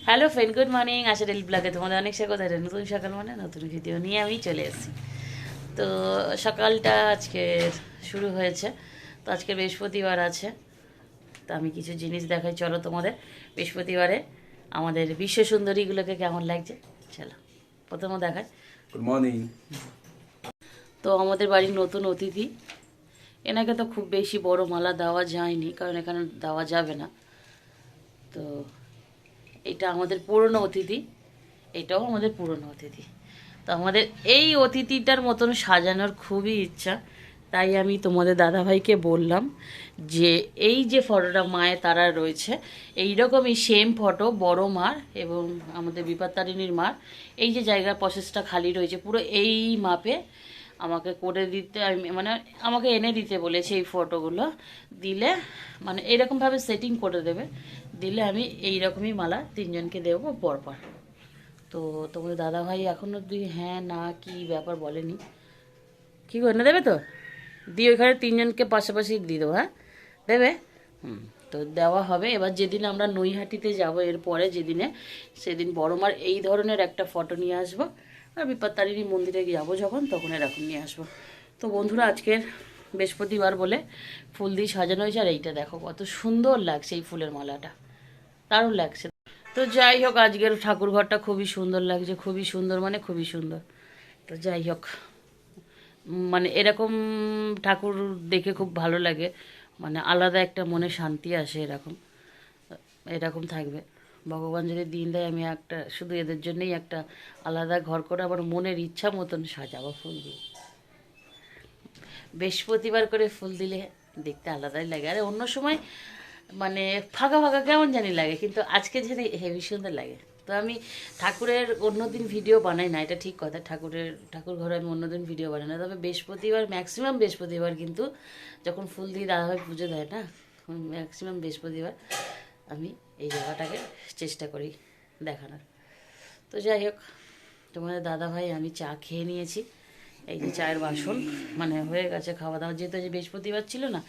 Hello friend, good morning. আশা daily ব্লগে তোমাদের অনেক স্বাগত। নতুন সকাল মানে নতুন ভিডিও নিয়ে আমি চলে এসেছি। তো সকালটা আজকের শুরু হয়েছে। তো আজকে বৃহস্পতিবার আছে, তো আমি কিছু জিনিস দেখাই, চলো তোমাদের। বৃহস্পতিবারে আমাদের বিশ্ব সুন্দরীগুলোকে কেমন লাগছে চলো প্রথমে দেখাই। Good morning. তো আমাদের বাড়ির নতুন অতিথি, এনাকে তো খুব বেশি বড় মালা দেওয়া যায়নি, কারণ এখানে দেওয়া যাবে না। তো এটা আমাদের পুরনো অতিথি, এটাও আমাদের পুরনো অতিথি। তো আমাদের এই অতিথিটার মতন সাজানোর খুবই ইচ্ছা, তাই আমি তোমাদের দাদাভাইকে বললাম যে এই যে ফটোটা মায়ের তারা রয়েছে, এইরকমই সেম ফটো বড় মার এবং আমাদের বিপত্তারিণীর মার, এই যে জায়গার প্রসেসটা খালি রয়েছে পুরো এই মাপে আমাকে করে দিতে, আমি মানে আমাকে এনে দিতে বলেছে। এই ফটোগুলো দিলে মানে এরকমভাবে সেটিং করে দেবে, দিলে আমি এইরকমই মালা তিনজনকে দেবো পরপর। তো তোমাদের দাদাভাই এখনও তুই হ্যাঁ না কি ব্যাপার বলেনি, কী করে না দেবে তো দিয়ে ওইখানে তিনজনকে পাশাপাশি দিয়ে দেবো। হ্যাঁ দেবে, তো দেওয়া হবে। এবার যেদিন আমরা নৈহাটিতে যাব এরপরে যেদিনে, সেদিন বড় মার এই ধরনের একটা ফটো নিয়ে আসবো, আর বিপত্তারিণী মন্দিরে যাবো যখন, তখন এরকম নিয়ে আসবো। তো বন্ধুরা, আজকের বৃহস্পতিবার বলে ফুল দিয়ে সাজানো হয়েছে, আর এইটা দেখো কত সুন্দর লাগছে, এই ফুলের মালাটা দারুণ লাগছে। তো যাই হোক, আজকের ঠাকুর ঘরটা খুবই সুন্দর লাগছে, খুবই সুন্দর মানে খুবই সুন্দর। তো যাই হোক, মানে এরকম ঠাকুর দেখে খুব ভালো লাগে, মানে আলাদা একটা মনে শান্তি আসে। এরকম এরকম থাকবে, ভগবান যদি দিন দেয়, আমি একটা শুধু এদের জন্যই একটা আলাদা ঘর করে আমার মনের ইচ্ছা মতন সাজাবো ফুল দিয়ে। বৃহস্পতিবার করে ফুল দিলে দেখতে আলাদাই লাগে, আরে অন্য সময় মানে ফাঁকা ফাঁকা কেমন জানি লাগে, কিন্তু আজকে যদি হেভি সুন্দর লাগে। তো আমি ঠাকুরের অন্যদিন ভিডিও বানাই না, এটা ঠিক কথা, ঠাকুর ঘরে আমি অন্যদিন ভিডিও বানাই না, তবে বৃহস্পতিবার ম্যাক্সিমাম বৃহস্পতিবার কিন্তু যখন ফুল দিয়ে দাদাভাই পুজো দেয় না, ম্যাক্সিমাম বৃহস্পতিবার আমি এই জায়গাটাকে চেষ্টা করি দেখানোর। তো যাই হোক, তোমাদের দাদাভাই আমি চা খেয়ে নিয়েছি, এই যে চায়ের বাসন মানে হয়ে গেছে খাওয়া দাওয়া, যেহেতু যে বৃহস্পতিবার ছিল না,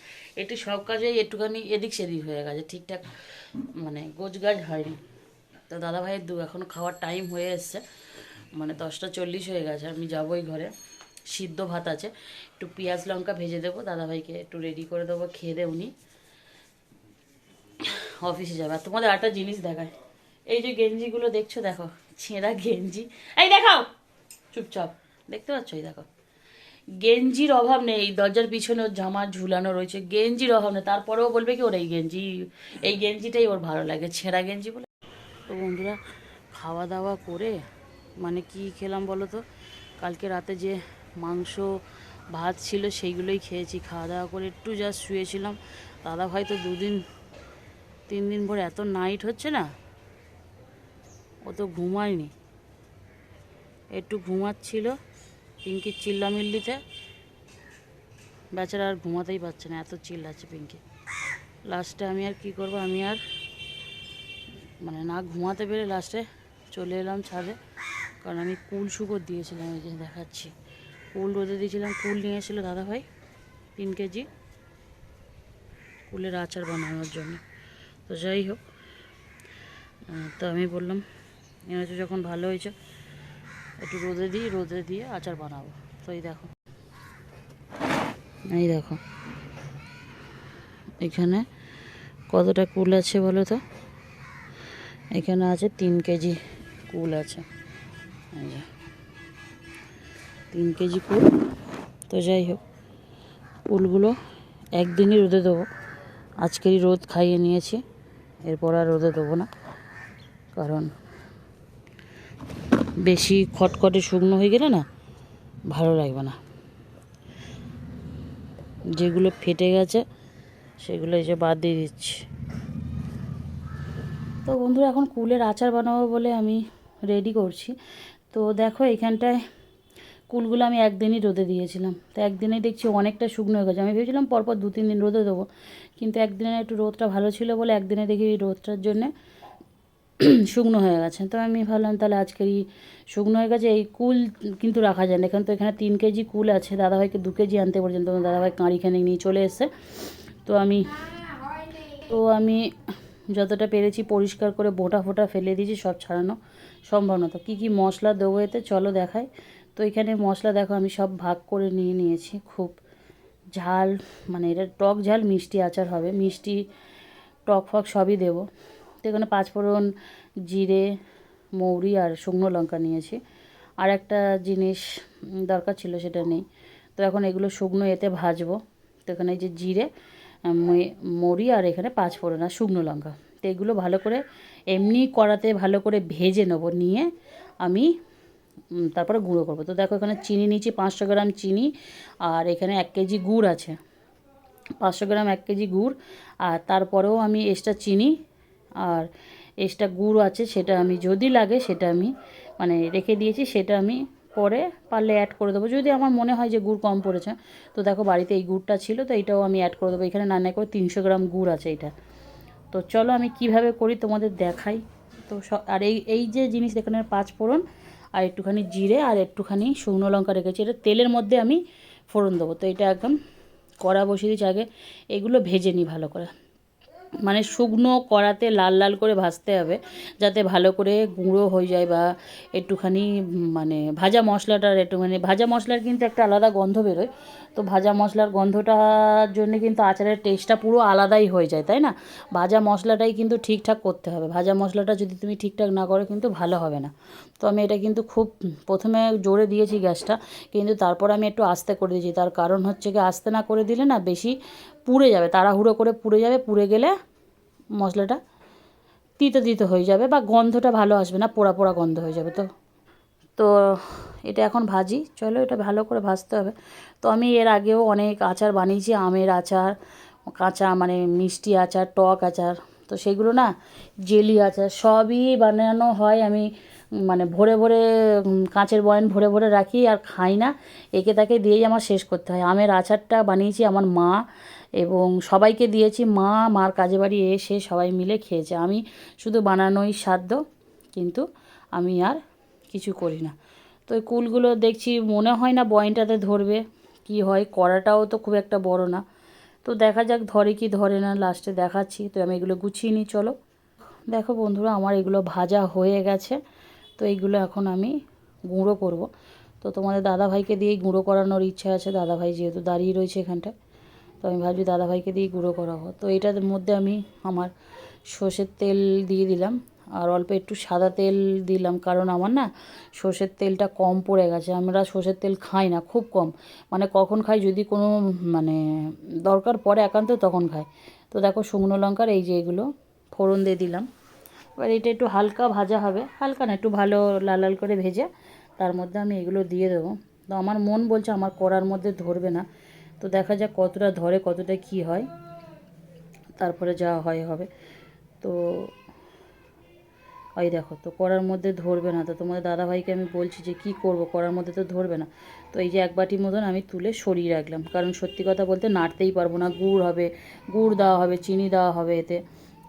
একটু সব কাজেই একটুখানি এদিক সেদিক হয়ে গেছে, ঠিকঠাক মানে গোছগাছ হয়নি। তো দাদাভাইয়ের এখনও খাওয়ার টাইম হয়ে এসছে, মানে 10টা 40 হয়ে গেছে, আমি যাবোই ঘরে। সিদ্ধ ভাত আছে, একটু পেঁয়াজ লঙ্কা ভেজে দেবো, দাদাভাইকে একটু রেডি করে দেবো, খেয়ে দে উনি অফিসে যাবে। আর তোমাদের একটা জিনিস দেখায়, এই যে গেঞ্জিগুলো দেখছো, দেখো ছেঁড়া গেঞ্জি, এই দেখাও চুপচাপ, দেখতে পাচ্ছ, এই দেখো গেঞ্জির অভাব নেই, এই দরজার পিছনে ওর জামা ঝুলানো রয়েছে, গেঞ্জির অভাব নেই, তারপরেও বলবে কি ওর এই গেঞ্জিটাই ওর ভালো লাগে, ছেঁড়া গেঞ্জি বলে। তো বন্ধুরা, খাওয়া দাওয়া করে মানে কি খেলাম বলো তো, কালকে রাতে যে মাংস ভাত ছিল সেইগুলোই খেয়েছি, খাওয়া দাওয়া করে একটু জাস্ট শুয়েছিলাম। দাদাভাই তো 2 দিন 3 দিন ভরে এত নাইট হচ্ছে না, ও তো ঘুমায়নি, একটু ঘুমাচ্ছিল পিঙ্কির চিল্লামিল্লিতে, বেচারা আর ঘুমাতেই পারছে না, এত চিল্লাচ্ছে পিঙ্কি। লাস্টে আমি আর কি করব, আমি আর মানে না ঘুমাতে পেরে লাস্টে চলে এলাম ছাদে, কারণ আমি কুল শুকর দিয়েছিলাম, এই যে দেখাচ্ছি, কুল রোদে দিয়েছিলাম, কুল নিয়ে এসেছিলো দাদাভাই 3 কেজি কুলের আচার বানানোর জন্য। তো যাই হোক, তো আমি বললাম এনেছো যখন ভালো হয়েছে, একটু রোদে দিয়ে আচার বানাবো। তো এই দেখো, এই দেখো এখানে কতটা কুল আছে বলো তো, এখানে আছে 3 কেজি কুল আছে, এই যে 3 কেজি কুল। তো যাই হোক, কুলগুলো একদিনই রোদে দেবো, আজকেরই রোদ খাইয়ে নিয়েছি, এরপর আর রোদে দেবো না, কারণ বেশি খটখটে শুকনো হয়ে গেলে না ভালো লাগবে না। যেগুলো ফেটে গেছে সেগুলো এই যে বাদ দিয়ে দিচ্ছি। তো বন্ধুরা, এখন কুলের আচার বানাবো বলে আমি রেডি করছি। তো দেখো এখানটায় কুলগুলো আমি একদিনই রোদে দিয়েছিলাম, তো একদিনেই দেখছি অনেকটা শুকনো হয়ে গেছে। আমি ভেবেছিলাম পরপর 2-3 দিন রোদে দেবো, কিন্তু একদিনে একটু রোদটা ভালো ছিল বলে একদিনে দেখি এই রোদটার জন্যে শুকনো হয়ে গেছে। তো আমি ভাবলাম তাহলে আজকেরই শুকনো হয়ে গেছে, এই কুল কিন্তু রাখা যায় না, এখন তো এখানে 3 কেজি কুল আছে, দাদাভাইকে 2 কেজি আনতে পর্যন্ত দাদাভাই কাঁড়িখানে নিয়ে চলে এসছে। তো আমি যতটা পেরেছি পরিষ্কার করে বোঁটা ফোঁটা ফেলে দিয়েছি, সব ছাড়ানো সম্ভব না। তো কী কী মশলা দেবো এতে চলো দেখাই। তো এখানে মশলা দেখো আমি সব ভাগ করে নিয়ে নিয়েছি। খুব ঝাল, মানে এটা টক ঝাল মিষ্টি আচার হবে, মিষ্টি টক ফক সবই দেবো। তো এখানে পাঁচফোড়ন, জিরে, মৌরি আর শুকনো লঙ্কা নিয়েছি। আর একটা জিনিস দরকার ছিল, সেটা নেই। তো এখন এগুলো শুকনো এতে ভাজবো। তো এখানে এই যে জিরে, মৌরি আর এখানে পাঁচফোড়ন আর শুকনো লঙ্কা, তো এগুলো ভালো করে এমনি কড়াতে ভালো করে ভেজে নেবো। নিয়ে আমি তারপরে গুঁড়ো করবো। তো দেখো এখানে চিনি নিয়েছি 500 গ্রাম চিনি, আর এখানে 1 কেজি গুড় আছে। 500 গ্রাম 1 কেজি গুড়, আর তারপরেও আমি এক্সট্রা চিনি আর এক্সট্রা গুড় আছে, সেটা আমি যদি লাগে সেটা আমি মানে রেখে দিয়েছি, সেটা আমি পরে পারলে অ্যাড করে দেবো যদি আমার মনে হয় যে গুড় কম পড়েছে। তো দেখো বাড়িতে এই গুড়টা ছিল, তো এইটাও আমি অ্যাড করে দেবো। এখানে না করে 300 গ্রাম গুড় আছে এটা। তো চলো আমি কিভাবে করি তোমাদের দেখাই। তো আর এই যে জিনিস এখানে 5 ফোড়ন আর একটুখানি জিরে আর একটুখানি শুকনো লঙ্কা রেখেছি, এটা তেলের মধ্যে আমি ফোড়ন দেবো। তো এটা একদম কড়া বসিয়ে দিচ্ছি, আগে এগুলো ভেজে নিই ভালো করে, মানে শুকনো কড়াতে লাল লাল করে ভাজতে হবে, যাতে ভালো করে গুঁড়ো হয়ে যায়। বা একটুখানি মানে ভাজা মশলাটার একটুখানি, ভাজা মশলার কিন্তু একটা আলাদা গন্ধ বেরোয়। তো ভাজা মশলার গন্ধটার জন্য কিন্তু আচারের টেস্টটা পুরো আলাদাই হয়ে যায়, তাই না? ভাজা মশলাটাই কিন্তু ঠিকঠাক করতে হবে। ভাজা মশলাটা যদি তুমি ঠিকঠাক না করো কিন্তু ভালো হবে না। তো আমি এটা কিন্তু খুব প্রথমে জোরে দিয়েছি গ্যাসটা, কিন্তু তারপর আমি একটু আস্তে করে দিয়েছি। তার কারণ হচ্ছে কি, আস্তে না করে দিলে না বেশি পুড়ে যাবে, তাড়াহুড়ো করে পুড়ে যাবে। পুড়ে গেলে মশলাটা তিতো তিতো হয়ে যাবে বা গন্ধটা ভালো আসবে না, পোড়া পোড়া গন্ধ হয়ে যাবে। তো তো এটা এখন ভাজি, চলো এটা ভালো করে ভাজতে হবে। তো আমি এর আগেও অনেক আচার বানিয়েছি, আমের আচার, কাঁচা মানে মিষ্টি আচার, টক আচার। তো সেগুলো না, জেলি আচার সবই বানানো হয়। আমি মানে ভরে ভরে কাঁচের বয়াম ভরে ভরে রাখি আর খাই না, একে তাকে দিয়েই আমার শেষ করতে হয়। আমের আচারটা বানিয়েছি আমার মা, এবং সবাইকে দিয়েছি। মার কাজে বাড়ি এসে সবাই মিলে খেয়েছে। আমি শুধু বানানোই সাধ্য, কিন্তু আমি আর কিছু করি না। তো ওই কুলগুলো দেখছি মনে হয় না বয়ামটাতে ধরবে, কি হয়। কড়াটাও তো খুব একটা বড় না, তো দেখা যাক ধরে কি ধরে না, লাস্টে দেখাচ্ছি। তো আমি এগুলো গুছিয়ে নিই চলো। দেখো বন্ধুরা, আমার এগুলো ভাজা হয়ে গেছে। তো এইগুলো এখন আমি গুঁড়ো করব। তো তোমাদের দাদাভাইকে দিয়েই গুঁড়ো করানোর ইচ্ছা আছে, দাদাভাই যেহেতু দাঁড়িয়ে রয়েছে এখানটায়। তো আমি ভাবছি দাদাভাইকে দিয়েই গুঁড়ো করাবো। তো এটার মধ্যে আমি আমার সর্ষের তেল দিয়ে দিলাম, আর অল্প একটু সাদা তেল দিলাম, কারণ আমার না সর্ষের তেলটা কম পড়ে গেছে। আমরা সর্ষের তেল খাই না, খুব কম, মানে কখন খাই যদি কোনো মানে দরকার পড়ে একান্ত তখন খাই। তো দেখো শুকনো লঙ্কার এই যে এগুলো ফোড়ন দিয়ে দিলাম। এবার এটা একটু হালকা ভাজা হবে, হালকা না একটু ভালো লাল লাল করে ভেজে তার মধ্যে আমি এগুলো দিয়ে দেবো। তো আমার মন বলছে আমার কড়ার মধ্যে ধরবে না, তো দেখা যাক কতটা ধরে, কতটা কি হয়, তারপরে যা হয় হবে। তো ওই দেখো, তো কড়ার মধ্যে ধরবে না। তো তোমাদের দাদাভাইকে আমি বলছি যে কি করব, কড়ার মধ্যে তো ধরবে না। তো এই যে 1 বাটি মতন আমি তুলে সরিয়ে রাখলাম, কারণ সত্যি কথা বলতে নাড়তেই পারবো না, গুড় হবে, গুড় দেওয়া হবে, চিনি দেওয়া হবে এতে।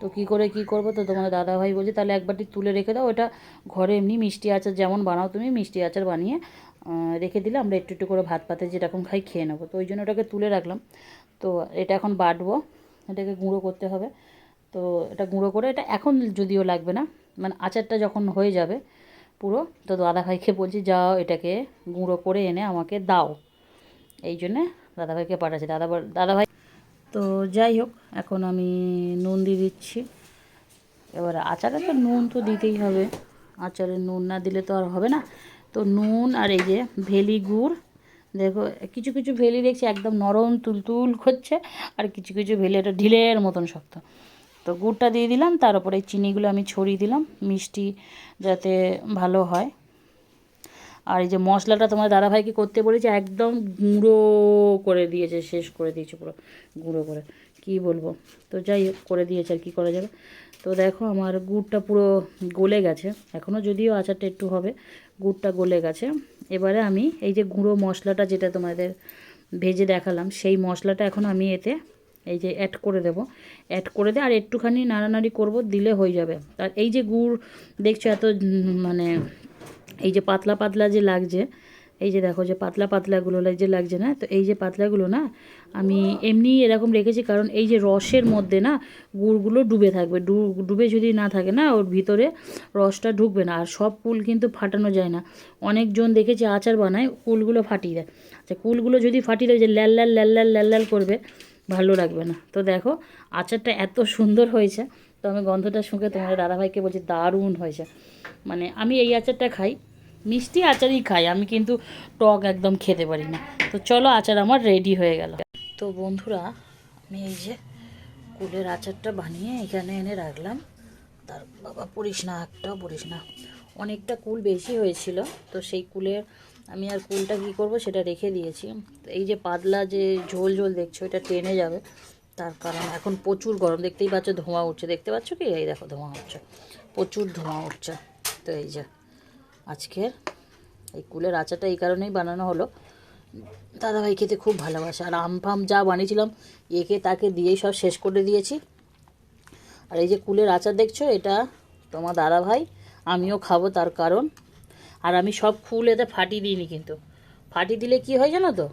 তো কী করে কী করবো। তো তোমাদের দাদাভাই বলছে তাহলে 1 বাটি তুলে রেখে দাও, ওটা ঘরে এমনি মিষ্টি আচার যেমন বানাও তুমি, মিষ্টি আচার বানিয়ে রেখে দিলে আমরা একটু একটু করে ভাত পাতে যেরকম খাই খেয়ে নেবো। তো ওই জন্য ওটাকে তুলে রাখলাম। তো এটা এখন বাটবো, এটাকে গুঁড়ো করতে হবে। তো এটা গুঁড়ো করে, এটা এখন যদিও লাগবে না, মানে আচারটা যখন হয়ে যাবে পুরো, তো দাদাভাইকে বলছি যাও এটাকে গুঁড়ো করে এনে আমাকে দাও। এই জন্যে দাদাভাইকে পাঠাচ্ছি। দাদাভাই তো যাই হোক, এখন আমি নুন দিয়ে দিচ্ছি। এবার আচারে তো নুন তো দিতেই হবে, আচারে নুন না দিলে তো আর হবে না। তো নুন আর এই যে ভেলি গুড়, দেখো কিছু কিছু ভেলি দেখছি একদম নরম তুলতুল করছে, আর কিছু কিছু ভেলি এটা ঢিলের মতন শক্ত। তো গুড়টা দিয়ে দিলাম, তার উপরে এই চিনিগুলো আমি ছড়িয়ে দিলাম, মিষ্টি যাতে ভালো হয়। আর এই যে মশলাটা তোমার দাদাভাইকে করতে বলেছে, একদম গুঁড়ো করে দিয়েছে, শেষ করে দিয়েছে পুরো গুঁড়ো করে, কি বলবো। তো যাই হোক করে দিয়েছে, আর কী করা যাবে। তো দেখো আমার গুড়টা পুরো গলে গেছে, এখনও যদিও আচারটা একটু হবে, গুড়টা গলে গেছে। এবারে আমি এই যে গুঁড়ো মশলাটা যেটা তোমাদের ভেজে দেখালাম, সেই মশলাটা এখন আমি এতে এই যে অ্যাড করে দেবো। অ্যাড করে দিয়ে আর একটুখানি নাড়ানাড়ি করব, দিলে হয়ে যাবে। আর এই যে গুড় দেখছো এত মানে এই যে পাতলা পাতলা যে লাগছে, এই যে দেখো যে পাতলা পাতলাগুলো যে লাগছে না, তো এই যে পাতলাগুলো না আমি এমনি এরকম রেখেছি, কারণ এই যে রসের মধ্যে না গুড়গুলো ডুবে থাকবে, ডুবে যদি না থাকে না ওর ভিতরে রসটা ঢুকবে না। আর সব কুল কিন্তু ফাটানো যায় না, অনেকজন দেখেছি আচার বানায় কুলগুলো ফাটিয়ে দেয়। আচ্ছা, কুলগুলো যদি ফাটিয়ে দেয় যে ল্যাল ল্যাল ল্যাল ল্যাল ল্যাল ল্যাল করবে, ভালো লাগবে না। তো দেখো আচারটা এত সুন্দর হয়েছে, তো আমি গন্ধটা শুঁকে তোমার দাদাভাইকে বলছি দারুণ হয়েছে। মানে আমি এই আচারটা খাই, মিষ্টি আচারই খাই আমি, কিন্তু টক একদম খেতে পারি না। তো চলো আচার আমার রেডি হয়ে গেল। তো বন্ধুরা আমি এই যে কুলের আচারটা বানিয়ে এখানে এনে রাখলাম। তার বাবা পড়িস না, একটাও পড়িস না, অনেকটা কুল বেশি হয়েছিল, তো সেই কুলের আমি আর কুলটা কী করব সেটা রেখে দিয়েছি। তো এই যে পাতলা যে ঝোল ঝোল দেখছো এটা টেনে যাবে, তার কারণ এখন প্রচুর গরম, দেখতেই পাচ্ছ ধোঁয়া উঠছে, দেখতে পাচ্ছ কি, এই দেখো ধোঁয়া উঠছে, প্রচুর ধোঁয়া উঠছে। তো এই যে আজকের এই কুলের আচারটা এই কারণেই বানানো হলো, দাদাভাই খেতে খুব ভালোবাসে। আর আম ফাম যা বানিয়েছিলাম একে তাকে দিয়েই সব শেষ করে দিয়েছি। আর এই যে কুলের আচার দেখছো এটা তোমার দাদাভাই, আমিও খাবো তার কারণ। আর আমি সব ফুল এতে ফাটিয়ে দিইনি, কিন্তু ফাটিয়ে দিলে কি হয় জানো তো,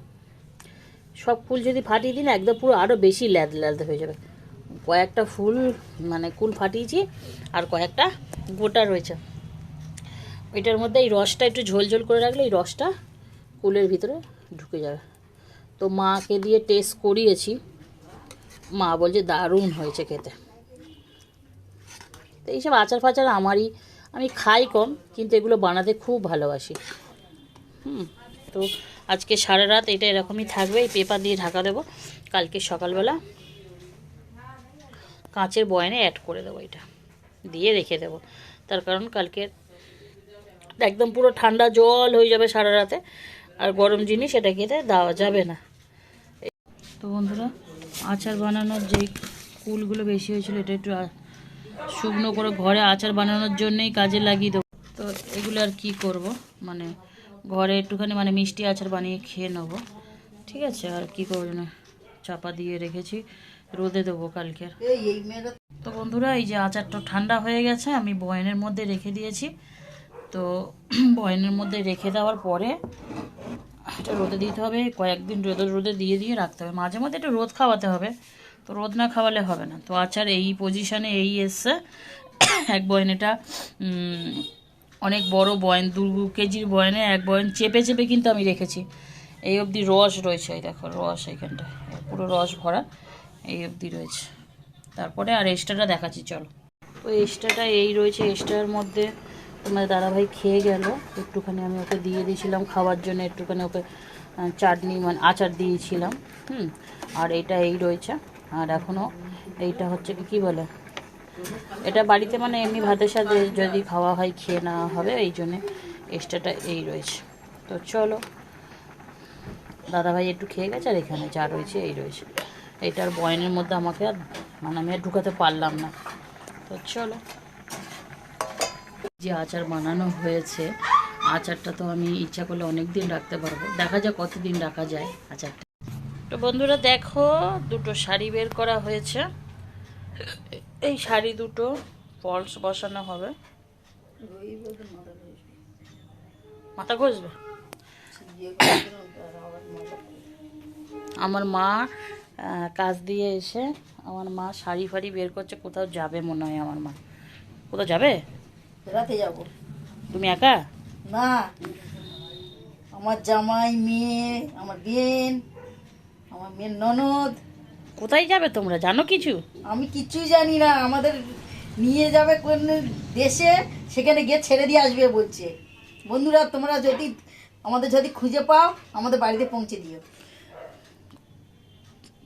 সব ফুল যদি ফাটিয়ে দিই না একদম পুরো আরও বেশি ল্যাদ ল্যাদ হয়ে যাবে। কয়েকটা ফুল মানে কুল ফাটিয়েছি আর কয়েকটা গোটা রয়েছে, এটার মধ্যে এই রসটা একটু ঝোল ঝোল করে রাখলে এই রসটা কুলের ভিতরে ঢুকে যাবে। তো মাকে দিয়ে টেস্ট করিয়েছি, মা বলছে দারুণ হয়েছে খেতে। তো এইসব আচার ফাচার আমারই, আমি খাই কম কিন্তু এগুলো বানাতে খুব ভালোবাসি। তো আজকে সারা রাত এটা এরকমই থাকবে, এই পেপার দিয়ে ঢাকা দেবো, কালকে সকালবেলা কাঁচের বয়ানে অ্যাড করে দেবো, এটা দিয়ে রেখে দেবো। তার কারণ কালকে একদম পুরো ঠান্ডা জল হয়ে যাবে সারা রাতে, আর গরম জিনিস এটা খেতে দেওয়া যাবে না। তো বন্ধুরা আচার বানানোর যে কুলগুলো বেশি হয়েছিল এটা একটু শুকনো করে ঘরে আচার বানানোর জন্যই কাজে লাগিয়ে দেবো। তো এগুলো আর কি করব, মানে ঘরে একটুখানি মানে মিষ্টি আচার বানিয়ে খেয়ে নেবো, ঠিক আছে। আর কি করবো না, চাপা দিয়ে রেখেছি, রোদে দেবো কালকে। তো বন্ধুরা এই যে আচারটা ঠান্ডা হয়ে গেছে, আমি বয়ানের মধ্যে রেখে দিয়েছি। তো বয়ানের মধ্যে রেখে দেওয়ার পরে এটা রোদে দিতে হবে, কয়েকদিন রোদে দিয়ে দিয়ে রাখতে হবে, মাঝে মধ্যে একটু রোদ খাওয়াতে হবে, তো রোদ না খাওয়ালে হবে না। তো আচার এই পজিশানে এই এসছে, এক বয়ান এটা অনেক বড় বয়ান, 2 কেজির বয়ানে এক বয়ান চেপে চেপে কিন্তু আমি রেখেছি, এই অবধি রস রয়েছে, এই দেখো রস এইখানটা পুরো রস ভরা এই অবধি রয়েছে। তারপরে আর এক্সট্রাটা দেখাচ্ছি চলো। ওই এক্সট্রাটা এই রয়েছে, এক্সট্রার মধ্যে তোমার দাদাভাই খেয়ে গেল, একটুখানি আমি ওকে দিয়ে দিয়েছিলাম খাওয়ার জন্য, একটুখানি ওকে চাটনি মানে আচার দিয়েছিলাম। আর এটা এই রয়েছে, আর এখনও এইটা হচ্ছে কি বলে, এটা বাড়িতে মানে এমনি ভাতের সাথে যদি খাওয়া হয় খেয়ে নেওয়া হবে, এই জন্যে এক্সট্রাটা এই রয়েছে। তো চলো দাদাভাই একটু খেয়ে গেছে, আর এখানে যা রয়েছে এই রয়েছে, এইটার বয়ানের মধ্যে আমাকে আর মানে আমি আর ঢুকাতে পারলাম না। তো চলো, যে আচার বানানো হয়েছে, আচারটা তো আমি ইচ্ছা করলে অনেক দিন রাখতে পারবো, দেখা যাক কতদিন রাখা যায় আচারটা। তো বন্ধুরা দেখো দুটো শাড়ি বের করা হয়েছে, এই শাড়ি দুটো ফলস বসানো হবে, মাথা ঘষবে। আমার মা কাজ দিয়ে এসে আমার মা শাড়ি ফাড়ি বের করছে, কোথাও যাবে মনে হয় আমার মা। কোথাও যাবে? রাতে যাব। তুমি একা? না, আমার জামাই, মেয়ে, আমার বোন, আমার মেয়ের ননদ। কোথায় যাবে তোমরা, জানো কিছু? আমি কিচ্ছুই জানি না, আমাদের নিয়ে যাবে কোন দেশে, সেখানে গিয়ে ছেড়ে দিয়ে আসবে বলছে। বন্ধুরা তোমরা যদি আমাদের যদি খুঁজে পাও আমাদের বাড়িতে পৌঁছে দিও।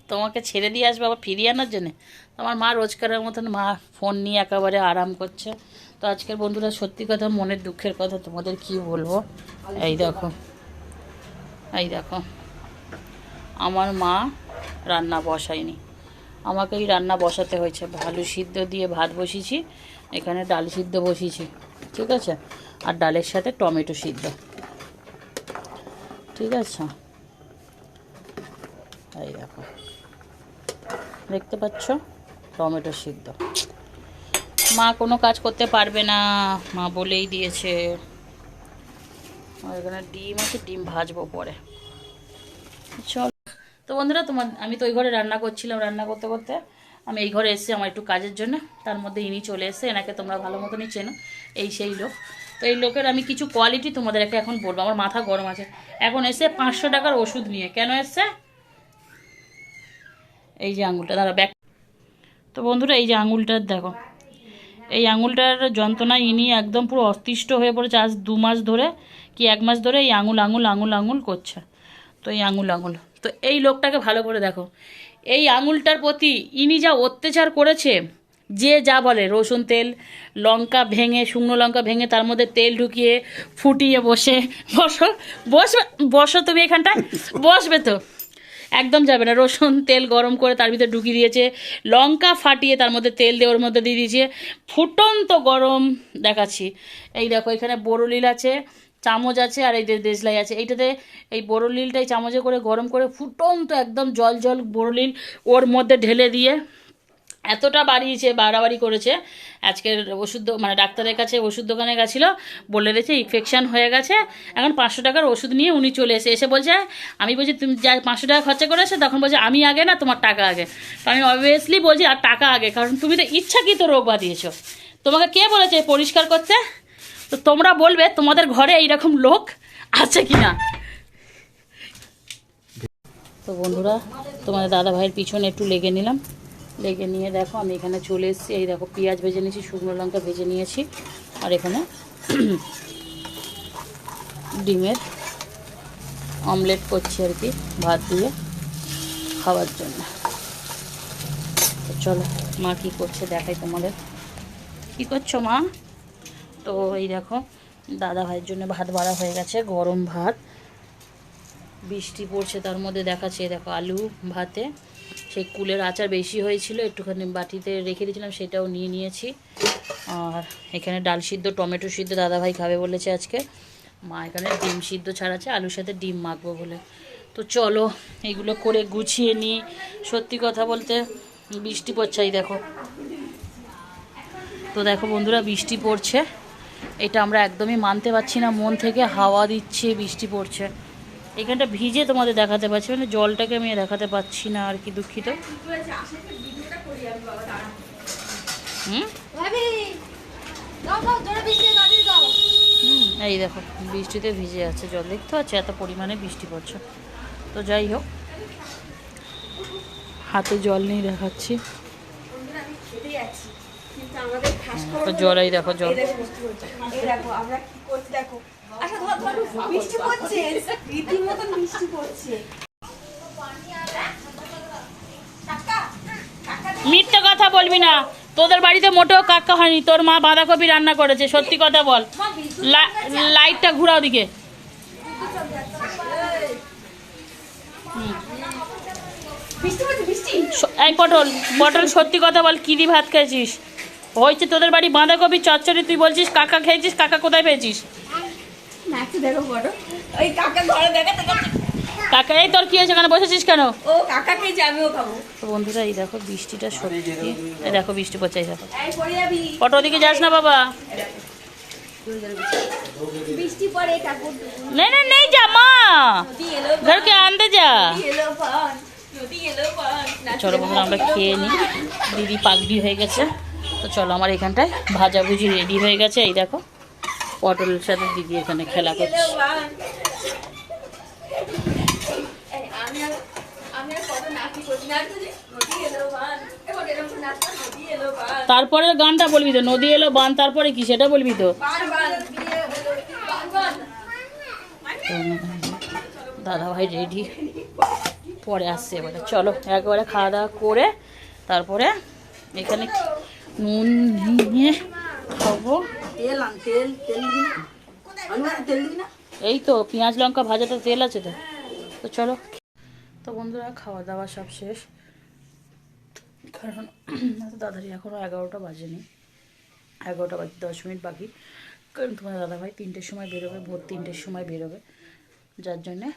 তোমাকে ছেড়ে দিয়ে আসবে আবার ফিরিয়ে আনার জন্যে? আমার মা রোজকারের মতন মা ফোন নিয়ে একেবারে আরাম করছে। তো আজকের বন্ধুরা সত্যি কথা, মনের দুঃখের কথা তোমাদের কি বলবো, এই দেখো এই দেখো আমার মা রান্না বসায়নি, আমাকেই রান্না বসাতে হয়েছে। আলু সিদ্ধ দিয়ে ভাত বসিয়েছি, এখানে ডাল সিদ্ধ বসিয়েছি, ঠিক আছে, আর ডালের সাথে টমেটো সিদ্ধ, ঠিক আছে। এই দেখো দেখতে পাচ্ছ টমেটো সিদ্ধ। মা কোনো কাজ করতে পারবে না, মা বলেই দিয়েছে, আর এখানে ডিম আছে, ডিম ভাজবো পরে। চল তো বন্ধুরা, আমি তো ওই ঘরে রান্না করছিলাম, রান্না করতে করতে আমি এই ঘরে এসেছি আমার একটু কাজের জন্য। তার মধ্যে ইনি চলে এসছে, এনাকে তোমরা ভালো মতনই চেনো, এই সেই লোক। তো এই লোকের আমি কিছু কোয়ালিটি তোমাদেরকে এখন বলবো। আমার মাথা গরম আছে। এখন এসে 500 টাকার ওষুধ নিয়ে। কেন এসছে? এই যে আঙুলটা, দাঁড়া ব্যাক। তো বন্ধুরা, এই যে আঙুলটার দেখো, এই আঙুলটার যন্ত্রণায় ইনি একদম পুরো অতিষ্ঠ হয়ে পড়েছে। আজ 2 মাস ধরে কি 1 মাস ধরে এই আঙুল আঙুল আঙুল আঙুল করছে। তো এই আঙুল আঙুল, তো এই লোকটাকে ভালো করে দেখো। এই আঙুলটার প্রতি ইনি যা অত্যাচার করেছে, যে যা বলে, রসুন তেল, লঙ্কা ভেঙে, শুকনো লঙ্কা ভেঙে তার মধ্যে তেল ঢুকিয়ে ফুটিয়ে বসে, বসো বসবে, বসো তুমি এখানটায়, বসবে তো, একদম যাবে না। রসুন তেল গরম করে তার ভিতরে ঢুকিয়ে দিয়েছে, লঙ্কা ফাটিয়ে তার মধ্যে তেল দিয়ে ওর মধ্যে দিয়ে দিয়েছে, ফুটন্ত গরম দেখাচ্ছি। এই দেখো এখানে বড়লিল আছে, চামচ আছে, আর এই যে দেশলাই আছে। এইটাতে এই বড়লিলটাই চামচে করে গরম করে ফুটন্ত একদম জল জল বড়লিল ওর মধ্যে ঢেলে দিয়ে এতটা বাড়িয়েছে, বাড়াবাড়ি করেছে। আজকের ওষুধ মানে ডাক্তারের কাছে ওষুধ দোকানে গেছিলো, বলে দিয়েছে ইনফেকশান হয়ে গেছে। এখন 500 টাকার ওষুধ নিয়ে উনি চলে এসে বলছে, আমি বলছি তুমি যা 500 টাকা খরচা করেছো, তখন বলছে আমি আগে না তোমার টাকা আগে। তো আমি অবভিয়াসলি বলছি আর টাকা আগে, কারণ তুমি তো ইচ্ছাকৃত রোগ বাঁধিয়েছো। তোমাকে কে বলেছে পরিষ্কার করতে? তো তোমরা বলবে তোমাদের ঘরে এইরকম লোক আছে কি না। তো বন্ধুরা, তোমাদের দাদা ভাইয়ের পিছনে একটু লেগে নিলাম, লেগে নিয়ে দেখো আমি এখানে চলে এসেছি। এই দেখো পেঁয়াজ ভেজে নিয়েছি, শুকনো লঙ্কা ভেজে নিয়েছি, আর এখানে ডিমের অমলেট করছি আর কি, ভাত দিয়ে খাওয়ার জন্য। তো চলো মা কী করছে দেখাই তোমাদের। কী করছো মা? তো এই দেখো দাদা ভাইয়ের জন্য ভাত বাড়া হয়ে গেছে, গরম ভাত, বৃষ্টি পড়ছে তার মধ্যে দেখাচ্ছে। দেখো আলু ভাতে, সেই কুলের আচার বেশি হয়েছিল, একটুখানি বাটিতে রেখে দিয়েছিলাম, সেটাও নিয়ে নিয়েছি। আর এখানে ডাল সিদ্ধ, টমেটো সিদ্ধ দাদাভাই খাবে বলেছে আজকে। মা এখানে ডিম সিদ্ধ ছাড়াচ্ছে, আলুর সাথে ডিম মাখবো বলে। তো চলো এইগুলো করে গুছিয়ে নিই। সত্যি কথা বলতে বৃষ্টি পড়ছে, এই দেখো। তো দেখো বন্ধুরা, বৃষ্টি পড়ছে, এটা আমরা একদমই মানতে পারছি না। মন থেকে হাওয়া দিচ্ছে, বৃষ্টি পড়ছে। এখানটা ভিজে তোমাদের দেখাতে পারছি, মানে জলটাকে আমি দেখাতে পাচ্ছি না আর কি, দুঃখিত। এই দেখো বৃষ্টিতে ভিজে আছে, জল দেখতে পাচ্ছি, এত পরিমাণে বৃষ্টি পড়ছে। তো যাই হোক, হাতে জল নেই দেখাচ্ছি, তো জল, এই দেখো জল। মিথ্যে কথা বলবি না, তোদের বাড়িতে মোটেও কাক্কা হয়নি, তোর মা বাঁধাকপি রান্না করেছে, সত্যি কথা বল। লাইটটা ঘুরাও দিকে। এই পটল, পটল সত্যি কথা বল, কি দি ভাত খেয়েছিস? হয়েছে তোদের বাড়ি বাঁধাকপি চচ্চড়ি, তুই বলছিস কাকা খেয়েছিস, কাকা কোথায় পেয়েছিস? কাকা, এই তোর কি হয়েছে, কেন বসেছিস কেন? ও কাকা খেয়েছে, আমিও খাবো। তো বন্ধুরা এই দেখো বৃষ্টিটা সত্যি, এই দেখো বৃষ্টি পড়ছে, এই দেখো। পটো দিকে যাস না বাবা, বৃষ্টি পড়ে ঠাকুর नहीं नहीं नहीं जा माँ, घर के अंदर जा। চলো বন্ধুরা আমরা খেয়ে নিই, দিদি পাকড়ি হয়ে গেছে। তো চলো আমার এখানটায় ভাজাভুজি রেডি হয়ে গেছে, এই দেখো পটলের সাথে দিদি এখানে খেলা করছে। তারপরে গানটা বলবি তো, নদী এলো বান, তারপরে কি সেটা বলবি তো। দাদা ভাই রেডি, পরে আসছে এবারে। চলো একবারে খাওয়া দাওয়া করে তারপরে এখানে নুন নিয়ে খাবো। এই তো পেঁয়াজ লঙ্কা ভাজাটা তেল আছে তো। তো চলো, তো বন্ধুরা খাওয়া দাওয়া সব শেষ, কারণ দাদারি এখনও 11টা বাজেনি, 11টা বাজে 10 মিনিট বাকি। কারণ তোমার দাদাভাই 3টের সময় বেরোবে, ভোর 3টের সময় বেরোবে, যার জন্যে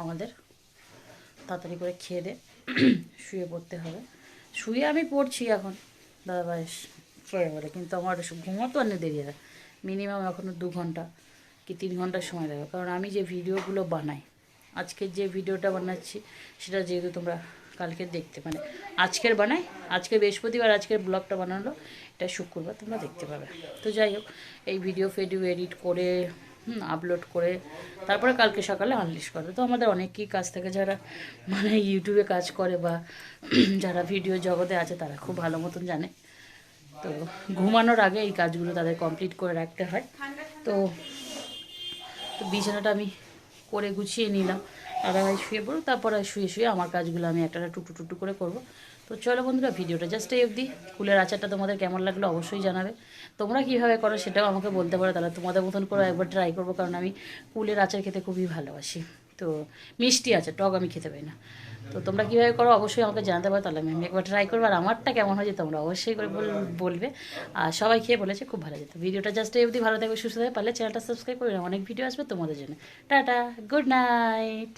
আমাদের তাড়াতাড়ি করে খেয়ে দে শুয়ে পড়তে হবে। শুয়ে আমি পড়ছি এখন, দাদাভাই পড়ে বলে, কিন্তু আমার ঘুমাতো অনেক দেরি হয়, মিনিমাম এখনও 2 ঘন্টা, কি 3 ঘন্টা সময় লাগবে, কারণ আমি যে ভিডিওগুলো বানাই, আজকের যে ভিডিওটা বানাচ্ছি সেটা যেহেতু তোমরা কালকে দেখতে মানে আজকের বানাই, আজকে বৃহস্পতিবার, আজকের ব্লগটা বানালো, এটা শুক্রবার তোমরা দেখতে পাবে। তো যাই হোক, এই ভিডিও এডিট করে আপলোড করে তারপরে কালকে সকালে আনলিশ করে। তো আমাদের অনেকই কাজ থাকে, যারা মানে ইউটিউবে কাজ করে বা যারা ভিডিও জগতে আছে তারা খুব ভালো মতন জানে। তো ঘুমানোর আগে এই কাজগুলো তাদের কমপ্লিট করে রাখতে হয়। তো বিছানাটা আমি করে গুছিয়ে নিলাম, আর শুয়ে পড়ো, তারপরে শুয়ে শুয়ে আমার কাজগুলো আমি একটা টুকটু টুকটু করে করব। তো চলো বন্ধুরা, ভিডিওটা জাস্ট এই অবধি। কুলের আচারটা তোমাদের কেমন লাগলো অবশ্যই জানাবে। তোমরা কীভাবে করো সেটাও আমাকে বলতে পারো, তাহলে তোমাদের মতন করে একবার ট্রাই করবো, কারণ আমি কুলের আচার খেতে খুবই ভালোবাসি। তো মিষ্টি আচার, টক আমি খেতে পারি না। তো তোমরা কীভাবে করো অবশ্যই আমাকে জানাতে পারো, তাহলে আমি একবার ট্রাই করবো। আর আমারটা কেমন হয়েছে তোমরা অবশ্যই করে বলবে। আর সবাই খেয়ে বলেছে খুব ভালো যেত। ভিডিওটা জাস্ট এই অবধি, ভালো থাকবে সুস্থ থাকবে, পারলে চ্যানেলটা সাবস্ক্রাইব করে নাও, অনেক ভিডিও আসবে তোমাদের জন্য। Tata, good night.